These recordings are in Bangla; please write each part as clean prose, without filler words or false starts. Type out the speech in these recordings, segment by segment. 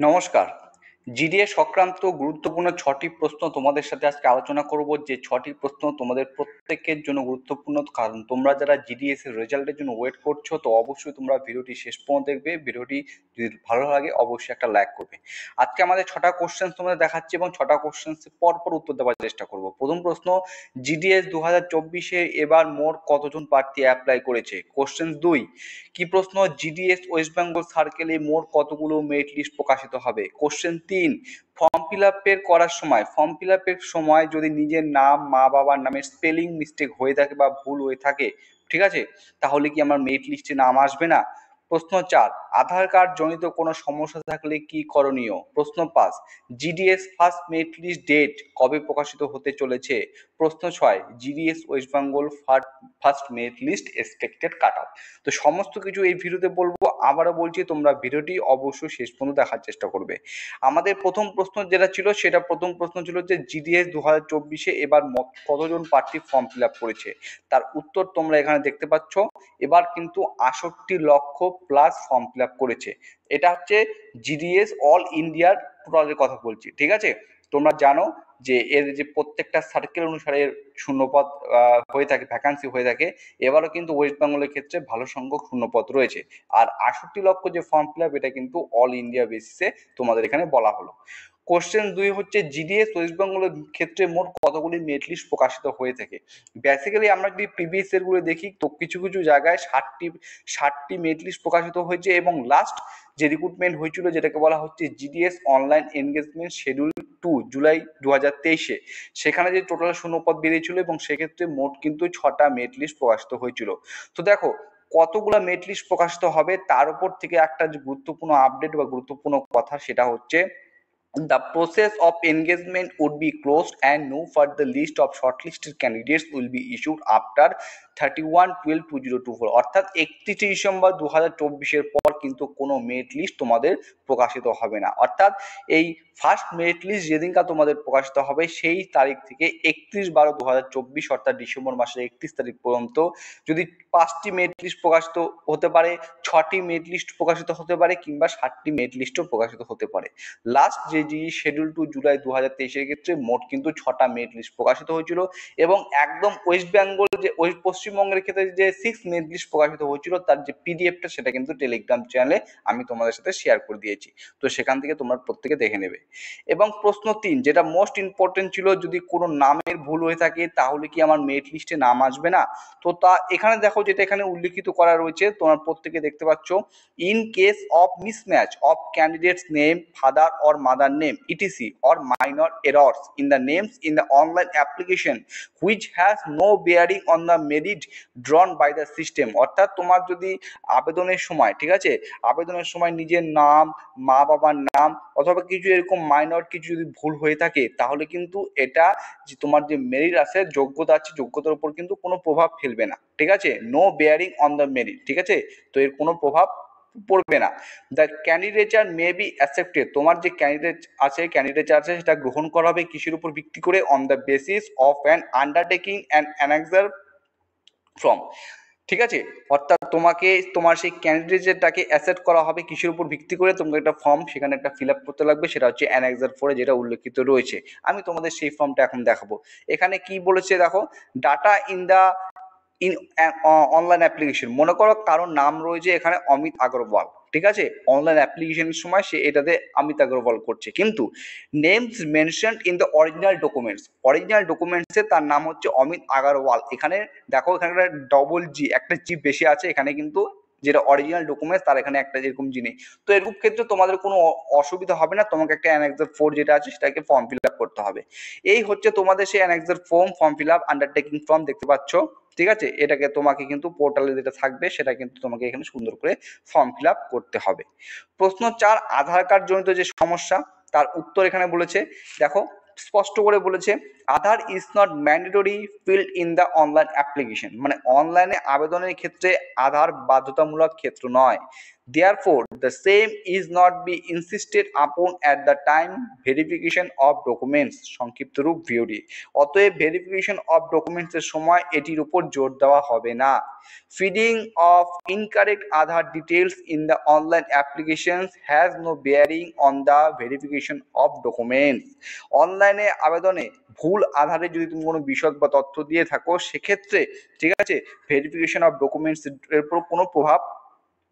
নমস্কার। জিডিএ সংক্রান্ত গুরুত্বপূর্ণ ৬টি প্রশ্ন তোমাদের সাথে আজকে আলোচনা করব। যে ৬টি প্রশ্ন তোমাদের প্রত্যেকের জন্য গুরুত্বপূর্ণ, কারণ তোমরা যারা জিডিএস এর রেজাল্টের জন্য ওয়েট করছো, তো অবশ্যই তোমরা ভিডিওটি শেষ পর্যন্ত দেখবে। ভিডিওটি যদি ভালো লাগে অবশ্যই একটা লাইক করবে। আজকে আমাদের ৬টা কোশ্চেন তোমাদের দেখাচ্ছি এবং ৬টা কোশ্চেন পরপর উত্তর দেওয়ার চেষ্টা করব। প্রথম প্রশ্ন, জিডিএস 2024-এ এবার মোট কতজন প্রার্থী অ্যাপ্লাই করেছে? কোশ্চেন ২, কি প্রশ্ন, জিডিএস ওয়েস্ট বেঙ্গল সার্কেলে মোট কতগুলো মেরিট লিস্ট প্রকাশিত হবে? কোশ্চেন ৩, ফর্ম ফিল আপের সময় যদি নিজের নাম, মা বাবার নামের স্পেলিং মিস্টেক হয়ে থাকে বা ভুল হয়ে থাকে, ঠিক আছে, তাহলে কি আমার মেরিট লিস্টে নাম আসবে না? প্রশ্ন ৪, আধার কার্ড জনিত কোনো সমস্যা থাকলে কি করণীয়? প্রশ্ন ৫, GDS first merit list date কবে প্রকাশিত হতে চলেছে? প্রশ্ন ৬, GDS West Bengal first merit list expected cut off. তো সমস্ত কিছু এই ভিডিওতে বলবো। আবারও বলছি, তোমরা ভিডিওটি অবশ্যই শেষ পর্যন্ত দেখার চেষ্টা করবে। আমাদের প্রথম প্রশ্ন যেটা ছিল, সেটা প্রথম প্রশ্ন ছিল যে জিডিএস 2024-এ এবার কতজন প্রার্থী ফর্ম ফিল আপ করেছে? তার উত্তর তোমরা এখানে দেখতে পাচ্ছ। এবার কিন্তু ৬৮ লক্ষ প্লাস ফর্ম ফিল আপ করেছে। এটা হচ্ছে জিডিএস অল ইন্ডিয়ার টোটালের কথা বলছি, ঠিক আছে। তোমরা জানো যে এর যে প্রত্যেকটা সার্কেল অনুসারে শূন্যপদ হয়ে থাকে, ভ্যাকান্সি হয়ে থাকে। এবারও কিন্তু ওয়েস্ট বেঙ্গলের ক্ষেত্রে ভালো সংখ্যক শূন্যপদ রয়েছে। আর ৬৮ লক্ষ যে ফর্ম ফিল আপ, এটা কিন্তু অল ইন্ডিয়া বেসিসে তোমাদের এখানে বলা হলো। কোশ্চেন ২ হচ্ছে, জিডিএস ওয়েস্ট বেঙ্গলের ক্ষেত্রে মোট কতগুলি মেরিট লিস্ট প্রকাশিত হয়ে থাকে? বেসিক্যালি আমরা যদি প্রিভিয়াস ইয়ারগুলো দেখি, তো কিছু কিছু জায়গায় ৬০টি মেরিট লিস্ট প্রকাশিত হয়েছে এবং লাস্ট যে রিক্রুটমেন্ট হয়েছিল, যেটাকে বলা হচ্ছে GDS online engagement schedule 2 July 2023-এ, সেখানে যে টোটাল শূন্যপদ বেরিয়েছিল এবং সেক্ষেত্রে মোট কিন্তু 6টা মেরিট লিস্ট প্রকাশিত হয়েছিল। তো দেখো কতগুলো মেরিট লিস্ট প্রকাশিত হবে, তার উপর থেকে একটা যে গুরুত্বপূর্ণ আপডেট বা গুরুত্বপূর্ণ কথা, সেটা হচ্ছে the process of engagement would be closed and no further list of shortlisted candidates will be issued after 31/12/2024, অর্থাৎ 31 ডিসেম্বর 2024-এর পর কিন্তু কোনো মেরিট লিস্ট তোমাদের প্রকাশিত হবে না। অর্থাৎ এই ফার্স্ট মেরিট লিস্ট যেদিনকার তোমাদের প্রকাশিত হবে, সেই তারিখ থেকে 31/12/2024, অর্থাৎ ডিসেম্বর মাসের 31 তারিখ পর্যন্ত যদি 5টি মেরিট লিস্ট প্রকাশিত হতে পারে, 6টি মেরিট লিস্ট প্রকাশিত হতে পারে, কিংবা 7টি মেরিট লিস্টও প্রকাশিত হতে পারে। লাস্ট যে শিডিউল 2 জুলাই 2023-এর ক্ষেত্রে মোট কিন্তু 6টা মেরিট লিস্ট প্রকাশিত হয়েছিল এবং একদম ওয়েস্ট বেঙ্গল যে পশ্চিমবঙ্গের ক্ষেত্রে যে 6 মেরিট লিস্ট প্রকাশিত হয়েছিল, তার যে পিডিএফটা, সেটা কিন্তু টেলিগ্রাম চ্যানেলে আমি তোমাদের সাথে শেয়ার করে দিয়েছি। তো সেখান থেকে তোমরা প্রত্যেকে দেখে নেবে। এবং প্রশ্ন 3, যেটা মোস্ট ইম্পর্টেন্ট ছিল, যদি কোনো নামের ভুল হয়ে থাকে তাহলে কি আমার মেরিট লিস্টে নাম আসবে না? তো তা এখানে দেখো, যেটা এখানে উল্লেখিত করা রয়েছে, তোমরা প্রত্যেকে দেখতে পাচ্ছ, in case of mismatch of candidate's name, father or mother name, etc., or minor errors in the names in the online application which has no bearing on the merit drawn by the system, অর্থাৎ তোমার যদি আবেদনের সময়, ঠিক আছে, আবেদনের সময় নিজের নাম, মা বাবার নাম অথবা কিছু এরকম মাইনর কিছু যদি ভুল হয়ে থাকে, তাহলে কিন্তু এটা যে তোমার যে মেরিট আছে, যোগ্যতা আছে, যোগ্যতার উপর কিন্তু কোনো প্রভাব ফেলবে না, ঠিক আছে। No bearing on the merit, ঠিক আছে, তো এর কোনো প্রভাব পড়বে না। The candidature may be accepted, তোমার যে ক্যান্ডিডেচার আছে সেটা গ্রহণ করা হবে কিসের উপর ভিত্তি করে? On the basis of an undertaking and annexure from, ঠিক আছে। অর্থাৎ তোমাকে তোমার সেই ক্যান্ডিডেটটাকে অ্যাসেপ্ট করা হবে কিসের উপর ভিত্তি করে? তোমাকে একটা ফর্ম সেখানে একটা ফিল আপ করতে লাগবে, সেটা হচ্ছে অ্যানেক্সার 4-এ যেটা উল্লেখিত রয়েছে। আমি তোমাদের সেই ফর্মটা এখন দেখাবো। এখানে কি বলেছে দেখো, ডাটা ইন অনলাইন অ্যাপ্লিকেশন, মনে করো কারোর নাম রয়েছে এখানে অমিত আগরওয়াল, ঠিক আছে, অনলাইন অ্যাপ্লিকেশনের সময় সে এটাতে অমিত আগরওয়াল করছে, কিন্তু names mentioned in the original ডকুমেন্টসে তার নাম হচ্ছে অমিত আগরওয়াল। এখানে দেখো, এখানে ডবল জি, একটা জি বেশি আছে এখানে, কিন্তু যেটা অরিজিনাল ডকুমেন্টস তার এখানে একটা যেরকম জি নেই। তো এরকম ক্ষেত্রে তোমাদের কোনো অসুবিধা হবে না, তোমাকে একটা অ্যানেক্সার 4 যেটা আছে সেটাকে ফর্ম ফিল আপ করতে হবে। এই হচ্ছে তোমাদের সেই annexure form fill up undertaking form, দেখতে পাচ্ছ, ঠিক আছে। এটাকে তোমাকে কিন্তু পোর্টালে যেটা থাকবে, সেটা কিন্তু তোমাকে এখানে সুন্দর করে ফর্ম ফিল আপ করতে হবে। প্রশ্ন 4, আধার কার্ড জনিত যে সমস্যা, তার উত্তর এখানে বলেছে। দেখো স্পষ্ট করে বলেছে, Aadhaar is not mandatory field in the online application, মানে অনলাইনে আবেদনের ক্ষেত্রে আধার বাধ্যতামূলক ক্ষেত্র নয়। Therefore, the same is not be insisted upon at the time verification of documents, সংক্ষিপ্ত রূপ ভিওডি। অতএব ভেরিফিকেশন অফ ডকুমেন্টস এর সময় এটির উপর জোর দেওয়া হবে না। Feeding of incorrect Aadhaar details in the online applications has no bearing on the verification of documents. অনলাইনে আবেদনে ভুল আধারে যদি তুমি কোনো বিশদ বা তথ্য দিয়ে থাকো সেক্ষেত্রে ঠিক আছে ভেরিফিকেশন অফ ডকুমেন্টস এর উপর কোনো প্রভাব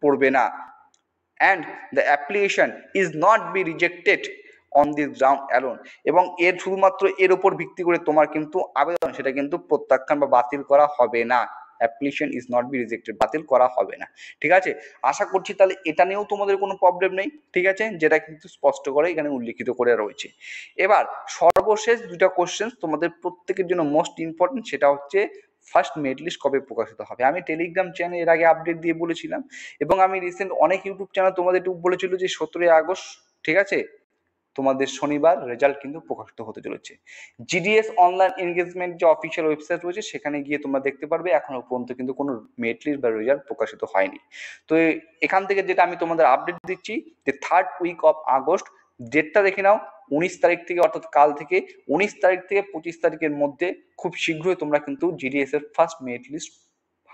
পড়বে না। and the application is not be rejected on this ground alone, এবং এর শুধুমাত্র এর উপর ভিত্তি করে তোমার কিন্তু আবেদন সেটা কিন্তু প্রত্যাখ্যান বা বাতিল করা হবে না। Application is not be rejected, বাতিল করা হবে না। ঠিক আছে, আশা করছি তাহলে এটা নিয়েও তোমাদের কোনো প্রবলেম নেই। ঠিক আছে, যেটা কিন্তু স্পষ্ট করে এখানে উল্লিখিত করে রয়েছে। এবার সর্বশেষ দুটা কোশ্চেন তোমাদের প্রত্যেকের জন্য মোস্ট ইম্পর্টেন্ট, সেটা হচ্ছে ফার্স্ট মেরিট লিস্ট কবে প্রকাশিত হবে। আমি টেলিগ্রাম চ্যানেল এর আগে আপডেট দিয়ে বলেছিলাম, এবং আমি রিসেন্ট অনেক ইউটিউব চ্যানেল তোমাদের বলেছিল যে 17 আগস্ট ঠিক আছে তোমাদের শনিবার রেজাল্ট কিন্তু প্রকাশিত হতে চলেছে। জিডিএস অনলাইন এনগেজমেন্ট যে অফিসিয়াল ওয়েবসাইট রয়েছে সেখানে গিয়ে তোমরা দেখতে পারবে এখনো পর্যন্ত কিন্তু কোনো মেরিট লিস্ট বা রেজাল্ট প্রকাশিত হয়নি। তো এখান থেকে যেটা আমি তোমাদের আপডেট দিচ্ছি যে 3rd উইক অফ আগস্ট, ডেটটা দেখে নাও 19 তারিখ থেকে, অর্থাৎ কাল থেকে 19 তারিখ থেকে 25 তারিখের মধ্যে খুব শীঘ্রই তোমরা কিন্তু জিডিএস এর ফার্স্ট মেরিট লিস্ট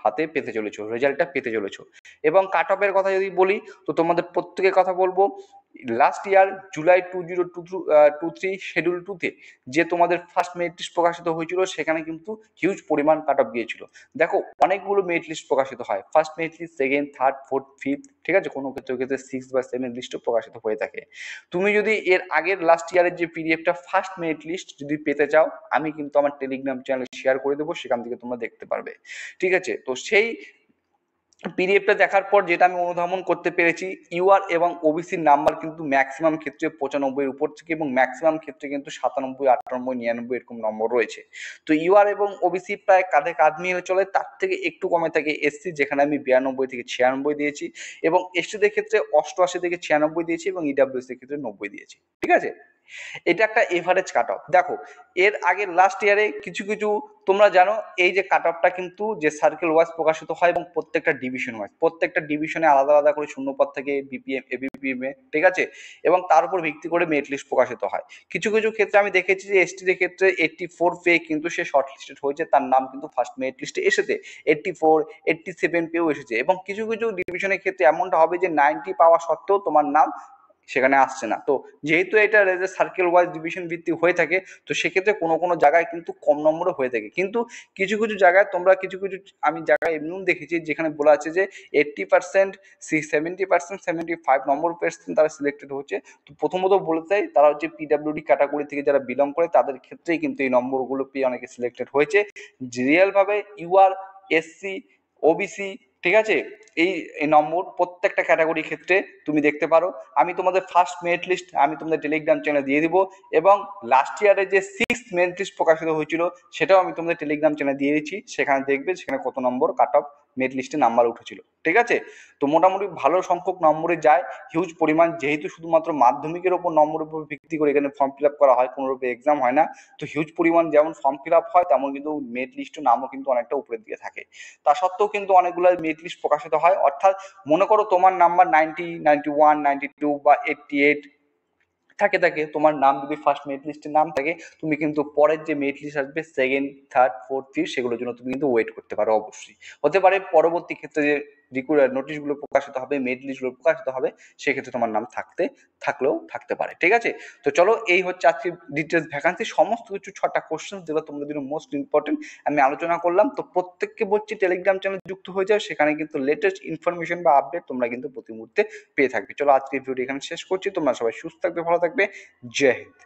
হাতে পেতে চলেছো, রেজাল্টটা পেতে চলেছো। এবং কাট অফের কথা যদি বলি তো তোমাদের প্রত্যেকের কথা বলবো, লাস্ট ইয়ার জুলাই 2023 শিডিউল 2-তে যে তোমাদের ফার্স্ট মেরিট লিস্ট প্রকাশিত হয়েছিল সেখানে কিন্তু হিউজ পরিমাণ কাট অফ গিয়েছিল। দেখো অনেকগুলো মেরিট লিস্ট প্রকাশিত হয়, first merit list, second, third, fourth, fifth, ঠিক আছে, কোনো ক্ষেত্রে 6 বা 7 লিস্টও প্রকাশিত হয়ে থাকে। তুমি যদি এর আগের লাস্ট ইয়ারের যে পিডিএফটা ফার্স্ট মেরিট লিস্ট যদি পেতে চাও, আমি কিন্তু আমার টেলিগ্রাম চ্যানেলে শেয়ার করে দেবো, সেখান থেকে তোমরা দেখতে পারবে। ঠিক আছে, তো সেই পিডিএফটা দেখার পর যেটা আমি অনুধাবন করতে পেরেছি, ইউআর এবং ওবিসির নাম্বার কিন্তু ম্যাক্সিমাম ক্ষেত্রে 95 উপর থেকে, এবং ম্যাক্সিমাম ক্ষেত্রে কিন্তু 97, 98, 99 এরকম নম্বর রয়েছে। তো ইউআর এবং ওবিসি প্রায় কাঁধে কাঁধ মিলে চলে, তার থেকে একটু কমে থাকে এসসি, যেখানে আমি 92 থেকে 96 দিয়েছি, এবং এসটিদের ক্ষেত্রে 88 থেকে 96 দিয়েছি, এবং ইডাব্লিউএস এর ক্ষেত্রে 90 দিয়েছি। ঠিক আছে, এটা একটা এভারেজ কাট অফ। দেখো এর আগে লাস্ট ইয়ারে কিছু কিছু তোমরা জানো এই যে কাট অফটা কিন্তু যে সার্কেল ওয়াইজ প্রকাশিত হয়, এবং প্রত্যেকটা ডিভিশন ওয়াইজ, প্রত্যেকটা ডিভিশনে আলাদা আলাদা করে শূন্যপদ থেকে বিপিএম, এবিপিএম এ, ঠিক আছে, এবং তার উপর ভিত্তি করে মেরিট লিস্ট প্রকাশিত হয়। কিছু কিছু ক্ষেত্রে আমি দেখেছি যে এসটির ক্ষেত্রে 84 পেয়ে কিন্তু সে শর্ট লিস্টেড হয়েছে, তার নাম কিন্তু ফার্স্ট মেরিট লিস্টে এসেছে, 84, 87 পেয়েও এসেছে, এবং কিছু কিছু ডিভিশনের ক্ষেত্রে এমনটা হবে যে 90 পাওয়া সত্ত্বেও তোমার নাম সেখানে আসছে না। তো যেহেতু এটা সার্কেল ওয়াইজ ডিভিশন ভিত্তিক হয়ে থাকে, তো সেক্ষেত্রে কোনো কোনো জায়গায় কিন্তু কম নম্বরে হয়ে থাকে, কিন্তু কিছু কিছু জায়গায় তোমরা কিছু কিছু আমি জায়গায় এমনিও দেখেছি যেখানে বলা আছে যে 80%, 70%, 75 নম্বর পেয়েছেন তারা সিলেক্টেড হচ্ছে। তো প্রথমত বলে দেয় তারা হচ্ছে পিডাব্লিউডি ক্যাটাগরি থেকে যারা বিলং করে তাদের ক্ষেত্রেই কিন্তু এই নম্বরগুলো পেয়ে অনেকে সিলেক্টেড হয়েছে। রিয়েল ভাবে ইউআর, এসসি, ওবিসি, ঠিক আছে, এই নম্বর প্রত্যেকটা ক্যাটাগরির ক্ষেত্রে তুমি দেখতে পারো। আমি তোমাদের ফার্স্ট মেরিট লিস্ট আমি তোমাদের টেলিগ্রাম চ্যানেলে দিয়ে দিব, এবং লাস্ট ইয়ারে যে 6th মেরিট লিস্ট প্রকাশিত হয়েছিল সেটাও আমি তোমাদের টেলিগ্রাম চ্যানেলে দিয়ে দিচ্ছি, সেখানে দেখবে সেখানে কত নম্বর কাট অফ মেরিট লিস্টে নাম্বার উঠেছিল। ঠিক আছে, তো মোটামুটি ভালো সংখ্যক নম্বরে যায়, হিউজ পরিমাণ, যেহেতু শুধুমাত্র মাধ্যমিকের ওপর নম্বরের উপর ভিত্তি করে এখানে ফর্ম ফিল আপ করা হয়, কোনোরূপে এক্সাম হয় না, তো হিউজ পরিমাণ যেমন ফর্ম ফিল আপ হয় তেমন কিন্তু মেরিট লিস্টের নামও কিন্তু অনেকটা উপরের দিকে থাকে। তা সত্ত্বেও কিন্তু অনেকগুলো মেরিট লিস্ট প্রকাশিত হয়, অর্থাৎ মনে করো তোমার নাম্বার 90, 91, 92 বা 88 থাকে, তোমার নাম যদি ফার্স্ট মেরিট লিস্টের নাম থাকে, তুমি কিন্তু পরের যে মেরিট লিস্ট আসবে সেকেন্ড, থার্ড, ফোর্থ, ফিফথ, সেগুলোর জন্য তুমি কিন্তু ওয়েট করতে পারো। অবশ্যই হতে পারে পরবর্তী ক্ষেত্রে যে নোটিশগুলো প্রকাশিত হবে, মেরিট লিস্টগুলো প্রকাশিত হবে, সেক্ষেত্রে তোমার নাম থাকলেও থাকতে পারে। ঠিক আছে, তো চলো এই হচ্ছে আজকে ডিটেলস ভ্যাকান্সি, সমস্ত কিছু 6টা কোশ্চেন যেগুলো তোমাদের জন্য মোস্ট ইম্পর্টেন্ট আমি আলোচনা করলাম। তো প্রত্যেককে বলছি টেলিগ্রাম চ্যানেল যুক্ত হয়ে যাও, সেখানে কিন্তু লেটেস্ট ইনফরমেশন বা আপডেট তোমরা কিন্তু প্রতি মুহূর্তে পেয়ে থাকবে। চলো আজকের ভিডিও এখানে শেষ করছি, তোমরা সবাই সুস্থ থাকবে, ভালো থাকবে, জয় হিন্দ।